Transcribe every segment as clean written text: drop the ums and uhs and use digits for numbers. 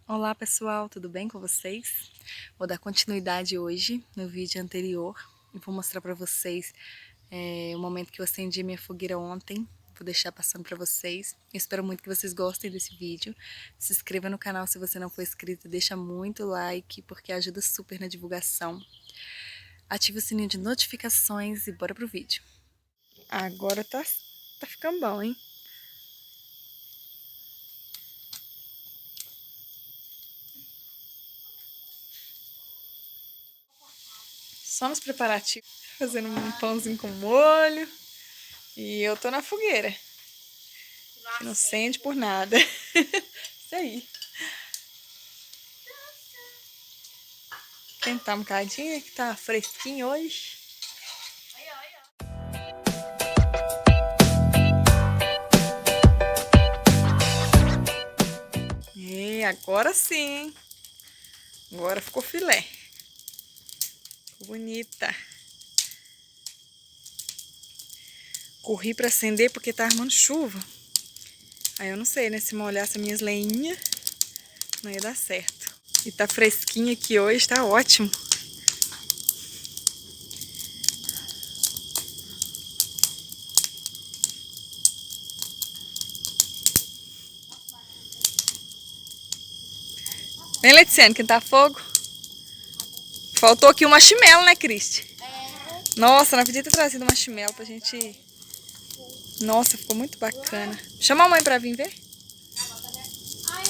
Olá pessoal, tudo bem com vocês? Vou dar continuidade hoje no vídeo anterior e vou mostrar para vocês o momento que eu acendi minha fogueira ontem. Vou deixar passando para vocês. Eu espero muito que vocês gostem desse vídeo. Se inscreva no canal se você não for inscrito, deixa muito like porque ajuda super na divulgação. Ative o sininho de notificações e bora pro vídeo. Agora tá ficando bom, hein? Só nos preparativos, fazendo um pãozinho com molho. E eu tô na fogueira. Não acende por nada. Isso aí. Tentar um bocadinho, que tá fresquinho hoje. E agora sim. Agora ficou filé. Ficou bonita. Corri pra acender porque tá armando chuva. Aí eu não sei, né? Se molhar essas minhas lenhinhas, não ia dar certo. E tá fresquinho aqui hoje, tá ótimo. Vem, Leticiane, que tá fogo. Faltou aqui um marshmallow, né, Cristi? Nossa, não podia ter trazido um marshmallow pra gente... Nossa, ficou muito bacana. Chama a mãe pra vir ver? Eu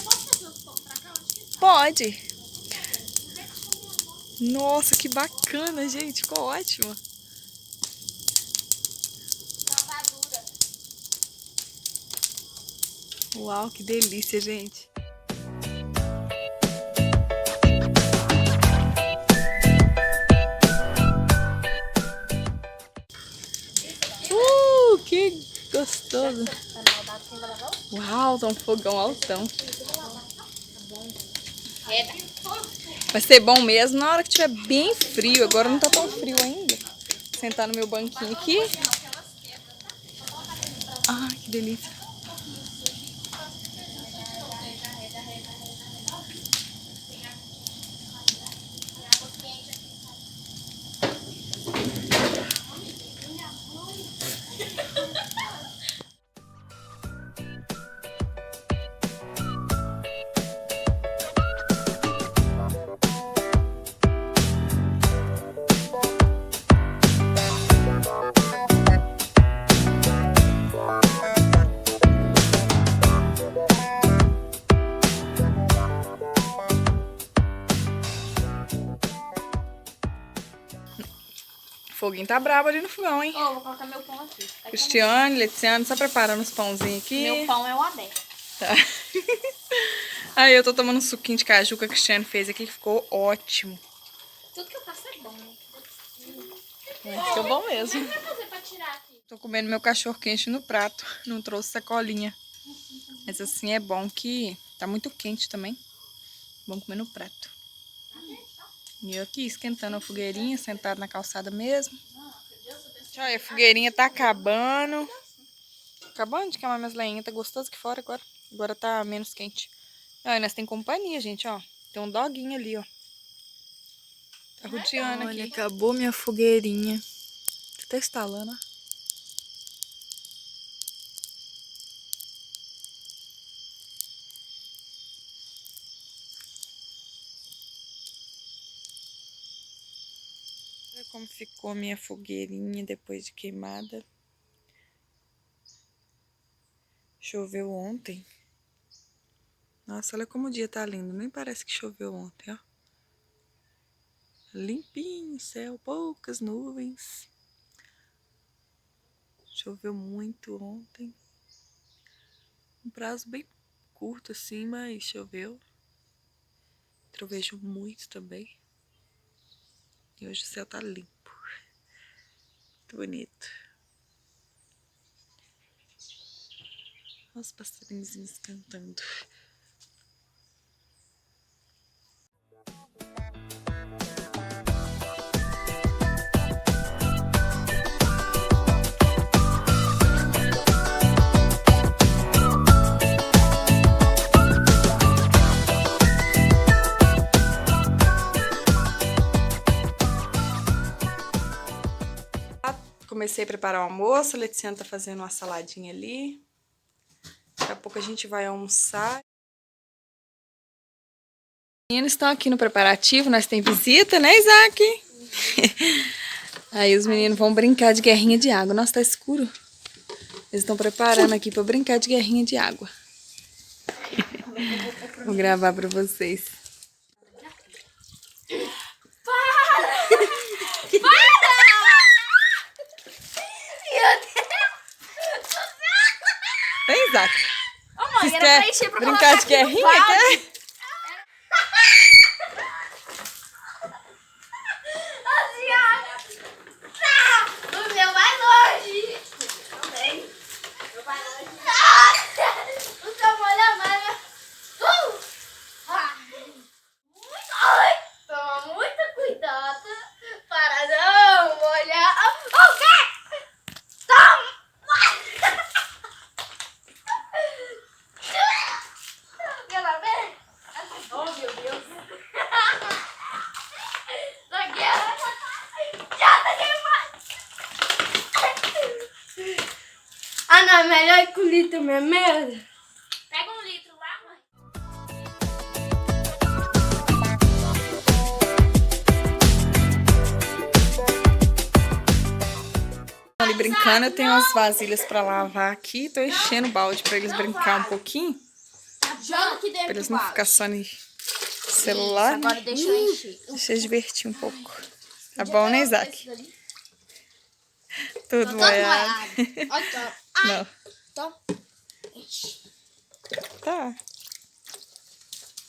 posso trazer os fogos pra cá? Pode. Nossa, que bacana, gente. Ficou ótimo. Salvadura. Uau, que delícia, gente. Que gostoso. Uau, tá um fogão altão. Vai ser bom mesmo na hora que tiver bem frio. Agora não tá tão frio ainda. Vou sentar no meu banquinho aqui. Ai, que delícia. O foguinho tá brabo ali no fogão, hein? Vou colocar meu pão aqui. Cristiane, Leticiane, só preparando os pãozinhos aqui. Meu pão é o aberto. Tá. Aí eu tô tomando um suquinho de caju que a Cristiane fez aqui, que ficou ótimo. Tudo que eu faço é bom, né? Ficou bom mesmo. O que vai fazer pra tirar aqui? Tô comendo meu cachorro quente no prato, não trouxe sacolinha. Mas assim é bom que tá muito quente também. Bom comer no prato. E eu aqui esquentando a fogueirinha, sentado na calçada mesmo. Olha, a fogueirinha tá acabando. Acabando de queimar minhas lenhinhas, tá gostoso aqui fora agora. Agora tá menos quente. Olha, nós tem companhia, gente, ó. Tem um doguinho ali, ó. Tá rodeando aqui. Olha, acabou minha fogueirinha. Tá instalando, ó. Olha como ficou minha fogueirinha depois de queimada. Choveu ontem. Nossa, olha como o dia tá lindo. Nem parece que choveu ontem, ó. Limpinho o céu, poucas nuvens. Choveu muito ontem. Um prazo bem curto assim, mas choveu. Trovejou muito também. E hoje o céu tá limpo. Muito bonito. Olha os passarinhos cantando. comecei a preparar o almoço, a Letícia tá fazendo uma saladinha ali. Daqui a pouco a gente vai almoçar. Os meninos estão aqui no preparativo, nós tem visita, né, Isaac? Aí os meninos vão brincar de guerrinha de água. Nossa, tá escuro. Eles estão preparando aqui pra brincar de guerrinha de água. Vou gravar pra vocês. Vem, Isaac. Ô, mãe, Vocês era querem pra encher pra brincar colocar de aqui no guerrinha? vaso. Quer? O meu vai longe. Também. O meu vai longe. O seu molha mais. Toma muito cuidado para não molhar. O quê? Toma! Quer ver? Oh, meu Deus. Já tá queimado. Ah, não, é melhor ir com litro mesmo. Pega um litro lá, mãe. Ali brincando, eu tenho umas vasilhas pra lavar aqui. Tô enchendo o balde pra eles brincar um pouquinho. Joga aqui Pra dentro eles do não vaso. ficar só no celular. Agora Né? deixa eu encher. Deixa eu divertir um pouco. Tá bom, né, Isaac? Tudo Todo molhado. molhado. Olha só. Não. Então, Tá.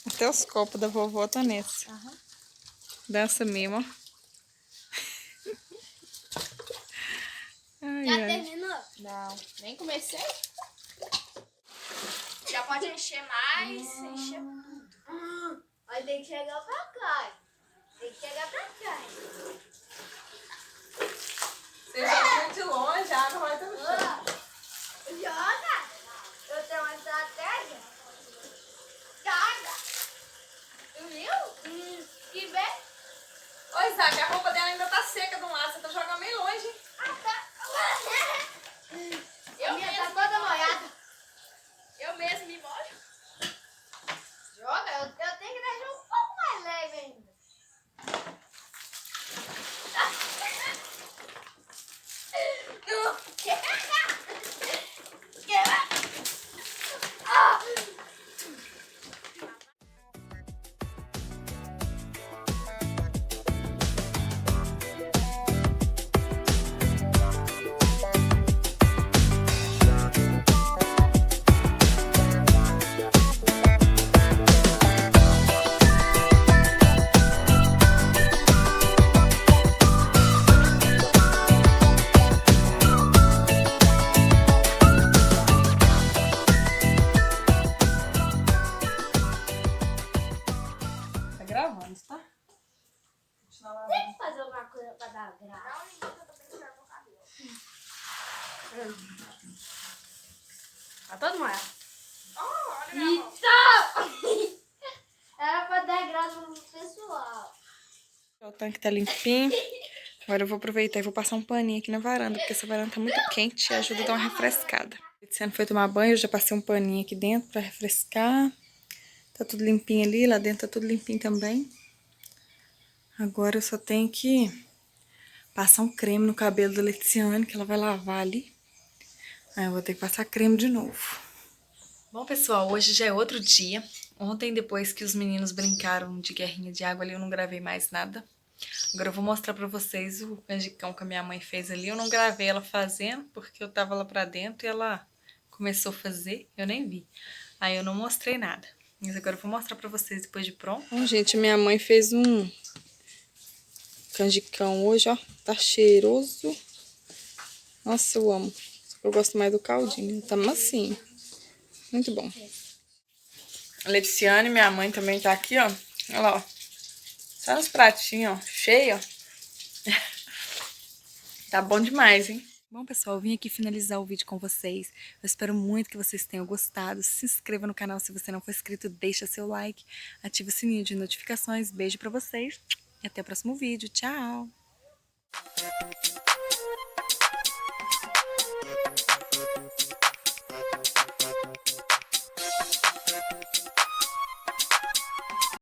Até os copos da vovó tá nessa. Dança mesmo, ó. Ai, já ai. terminou? Não, nem comecei. Já pode encher mais, encher tudo. Aí tem que chegar pra cá. Tem que chegar pra cá. Você já de longe, a água vai estar no chão. Joga! Eu tenho uma estratégia. Joga! Tu viu? Que bem? Ô, Isaac, a roupa dela ainda tá seca de um lado. Você tá jogando meio longe. Ah, tá. Eu mesmo tá toda molhada. Eu mesmo me molho. Joga, eu tenho que deixar um pouco mais leve ainda. Não quebra! Quebra! Ah! Tá gravando, tá? Deixa eu lavar. Tem que fazer alguma coisa pra dar graça. Tá todo molhado. Então! Era pra dar graça pro pessoal. O tanque tá limpinho. Agora eu vou aproveitar e vou passar um paninho aqui na varanda, porque essa varanda tá muito quente e ajuda a dar uma refrescada. Letícia foi tomar banho, eu já passei um paninho aqui dentro pra refrescar. Tá tudo limpinho ali, lá dentro tá tudo limpinho também. Agora eu só tenho que passar um creme no cabelo da Leticiane, que ela vai lavar ali. Aí eu vou ter que passar creme de novo. Bom, pessoal, hoje já é outro dia. Ontem, depois que os meninos brincaram de guerrinha de água ali, eu não gravei mais nada. Agora eu vou mostrar pra vocês o canjicão que a minha mãe fez ali. Eu não gravei ela fazendo, porque eu tava lá pra dentro e ela começou a fazer, eu nem vi. Aí eu não mostrei nada. Mas agora eu vou mostrar pra vocês depois de pronto. Bom, gente, minha mãe fez um canjicão hoje, ó. Tá cheiroso. Nossa, eu amo. Só que eu gosto mais do caldinho. Tá macio. Muito bom. A Leticiane, minha mãe, também tá aqui, ó. Olha lá, ó. Só nos pratinhos, ó. Cheio, ó. Tá bom demais, hein? Bom, pessoal, eu vim aqui finalizar o vídeo com vocês. Eu espero muito que vocês tenham gostado. Se inscreva no canal se você não for inscrito. Deixa seu like. Ativa o sininho de notificações. Beijo pra vocês. E até o próximo vídeo. Tchau!